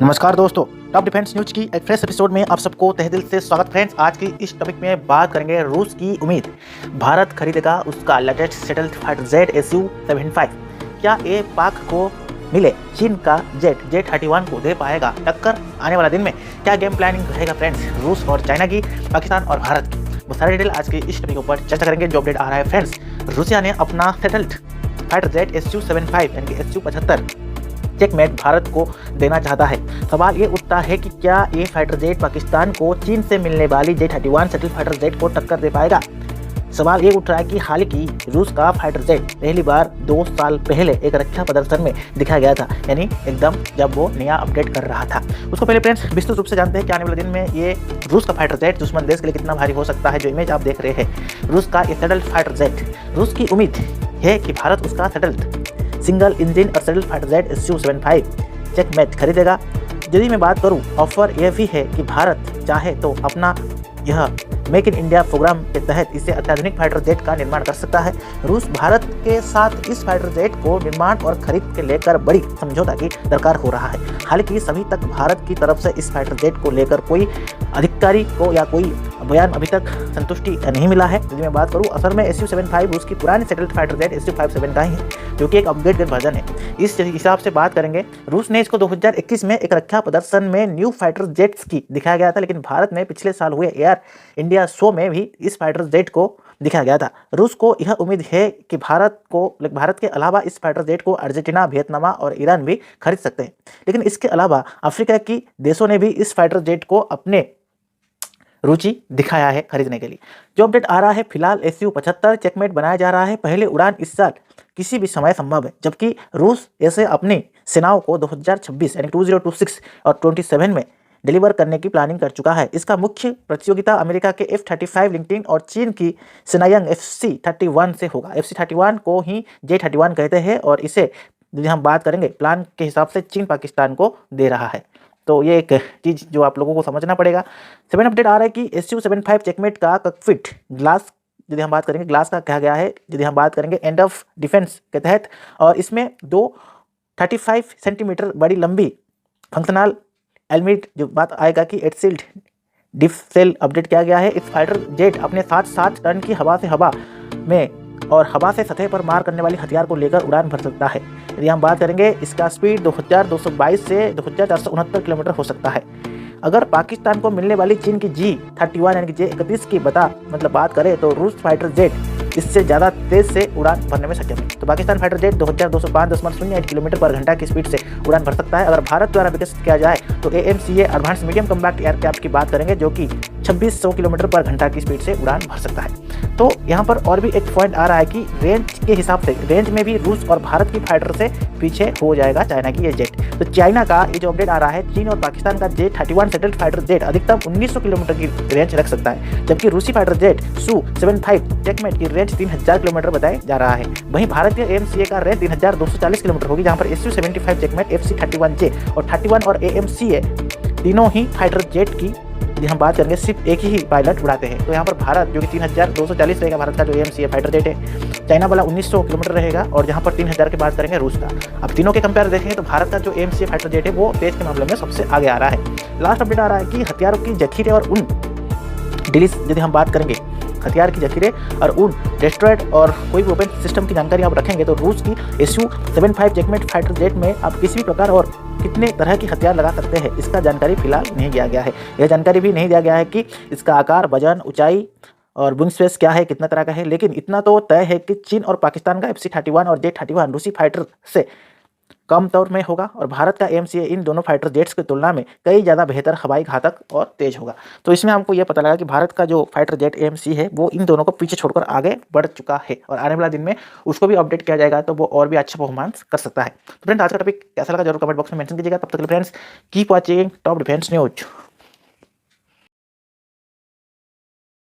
नमस्कार दोस्तों, top defence news की एक फ्रेश एपिसोड में आप सबको तहे दिल से स्वागत। फ्रेंड्स, आज की इस टॉपिक में बात करेंगे रूस की उम्मीद। भारत खरीदेगा उसका latest settled fighter jet SU-75। क्या ये पाक को मिले चीन का J-31 को दे पाएगा टक्कर? आने वाला दिन में क्या गेम प्लानिंग रहेगा फ्रेंड्स, रूस और चाइना की, पाकिस्तान और भारत की? वो सारे डिटेल आज की इस टॉपिक के ऊपर चर्चा करेंगे। जो अपडेट आ रहा है फ्रेंड्स, रूसिया ने अपना सेटल्ड फाइटर जेट SU-75 यानी कि SU-75 चेकमेट भारत को देना चाहता है। सवाल ये उठता है कि क्या ये फाइटर जेट पाकिस्तान को चीन से मिलने वाली J-31 सेटल फाइटर जेट को टक्कर दे पाएगा। सवाल ये उठ रहा है कि हाल की रूस का फाइटर जेट पहली बार 2 साल पहले एक रक्षा प्रदर्शन में दिखाया गया था, यानी एकदम जब वो नया अपडेट कर रहा था। उसको पहले फ्रेंड्स विस्तृत रूप से जानते हैं कि आने वाले दिन में ये रूस का फाइटर जेट दुश्मन देश के लिए कितना भारी हो सकता है। जो इमेज आप देख रहे हैं रूस का ये सेटल्ड फाइटर जेट, रूस की उम्मीद है कि भारत उसका सेटल्ड सिंगल इंजन और settled fighter jet SU-75 checkmate खरीदेगा। यदि मैं बात करूं, ऑफर यह भी है कि भारत चाहे तो अपना यह मेक इन इंडिया प्रोग्राम के तहत इसे अत्याधुनिक फाइटर जेट का निर्माण कर सकता है। रूस भारत के साथ इस फाइटर जेट को निर्माण और खरीद के लेकर बड़ी समझौता की दरकार हो रहा है। हालांकि सभी तक भारत की तरफ से इस फाइटर जेट को लेकर कोई अधिकारी को या कोई बयान अभी तक संतुष्टि नहीं मिला है। यदि मैं बात करूं, असल में SU-75 रूस की पुरानी सेटल्ड फाइटर जेट SU-57 का ही है, जो कि एक अपग्रेडेड वर्जन है। इस हिसाब से बात करेंगे, रूस ने इसको 2021 में एक रक्षा प्रदर्शन में न्यू फाइटर जेट्स की दिखाया गया था, लेकिन भारत में पिछले साल हुए एयर इंडिया शो में भी इस फाइटर जेट को दिखाया गया था। रूस को यह उम्मीद है कि भारत के अलावा इस फाइटर जेट को अर्जेंटीना, वियतनाम और ईरान भी खरीद सकते हैं। लेकिन इसके अलावा अफ्रीका की देशों ने भी इस फाइटर जेट को अपने रुचि दिखाया है खरीदने के लिए। जो अपडेट आ रहा है, फिलहाल SU-75 चेकमेट बनाया जा रहा है। पहले उड़ान इस साल किसी भी समय संभव है, जबकि रूस ऐसे अपनी सेनाओं को 2026 यानी 2026 और 27 में डिलीवर करने की प्लानिंग कर चुका है। इसका मुख्य प्रतियोगिता अमेरिका के F-35 लिंक्डइन और चीन की सिनायंग FC-31 से होगा। FC-31 को ही J-31 कहते हैं और इसे यदि हम बात करेंगे प्लान के हिसाब से चीन पाकिस्तान को दे रहा है। तो ये एक चीज़ जो आप लोगों को समझना पड़ेगा। 7 अपडेट आ रहा है कि SU-75 चेकमेट का कॉकपिट ग्लास, यदि हम बात करेंगे ग्लास का कहा गया है, यदि हम बात करेंगे एंड ऑफ डिफेंस के तहत, और इसमें 35 सेंटीमीटर बड़ी लंबी फंक्शनल एलमिट जो बात आएगा कि एटसील्ड डिफ सेल अपडेट किया गया है। इस फाइटर जेट अपने साथ 7 टन की हवा से हवा में और हवा से सतह पर मार करने वाली हथियार को लेकर उड़ान भर सकता है। यदि हम बात करेंगे, इसका स्पीड 2222 से 2469 किलोमीटर हो सकता है। अगर पाकिस्तान को मिलने वाली चीन की J-31 यानी कि J-31 की बात करें तो रूस फाइटर जेट इससे ज़्यादा तेज से उड़ान भरने में सक्षम है। तो पाकिस्तान फाइटर जेट 2205.08 किलोमीटर पर घंटा की स्पीड से उड़ान भर सकता है। अगर भारत द्वारा विकसित किया जाए तो AMCA advance medium compact aircraft की बात करेंगे, जो कि 2600 किलोमीटर पर घंटा की स्पीड से उड़ान भर सकता है। तो यहाँ पर और भी एक पॉइंट आ रहा है कि रेंज के हिसाब से रेंज में भी रूस और भारत की फाइटर से पीछे हो जाएगा चाइना की ये जेट। तो चाइना का ये जो अपडेट आ रहा है, चीन और पाकिस्तान का J-31 सेटल्ड फाइटर जेट अधिकतम 1900 किलोमीटर की रेंज रख सकता है, जबकि रूसी फाइटर जेट SU-75 चेकमेट की रेंज 3000 किलोमीटर बताया जा रहा है। वहीं भारतीय AMCA का रेंज 3240 किलोमीटर होगी, जहां पर SU-75 चेकमेट FC-31J और 31 और AMCA तीनों ही फाइटर जेट की यदि हम बात करेंगे सिर्फ एक ही पायलट उड़ाते हैं। तो यहाँ पर भारत जो कि 3240 रहेगा, भारत का जो AMCA फाइटर जेट है, चाइना वाला 1900 किलोमीटर रहेगा, और जहाँ पर 3000 की बात करेंगे रूस का। अब तीनों के कंपेयर देखेंगे तो भारत का जो AMCA फाइटर जेट है वो तेज के मामले में सबसे आगे आ रहा है। लास्ट अपडेट आ रहा है कि हथियारों की जखीरे और उन डिलीस, यदि हम बात करेंगे हथियार की जखीरे और उन डेस्ट्रॉयड और कोई भी ओपन सिस्टम की जानकारी आप रखेंगे तो रूस की SU-75 चेकमेट फाइटर जेट में आप किसी भी प्रकार और कितने तरह की हथियार लगा सकते हैं, इसका जानकारी फिलहाल नहीं दिया गया है। यह जानकारी भी नहीं दिया गया है कि इसका आकार, वजन, ऊंचाई और विंग स्पेस क्या है, कितना तरह का है। लेकिन इतना तो तय है कि चीन और पाकिस्तान का FC-31 और J-31 रूसी फाइटर से कम तौर में होगा, और भारत का AMCA इन दोनों फाइटर जेट्स की तुलना में कई ज़्यादा बेहतर हवाई घातक और तेज होगा। तो इसमें हमको यह पता लगा कि भारत का जो फाइटर जेट AMC है वो इन दोनों को पीछे छोड़कर आगे बढ़ चुका है, और आने वाला दिन में उसको भी अपडेट किया जाएगा तो वो और भी अच्छा परफॉर्मेंस कर सकता है। तो फ्रेंड्स, आज का टॉपिक कैसा लगा जरूर कमेंट बॉक्स में मेंशन कीजिएगा। तब तक के लिए friends keep watching top defence news.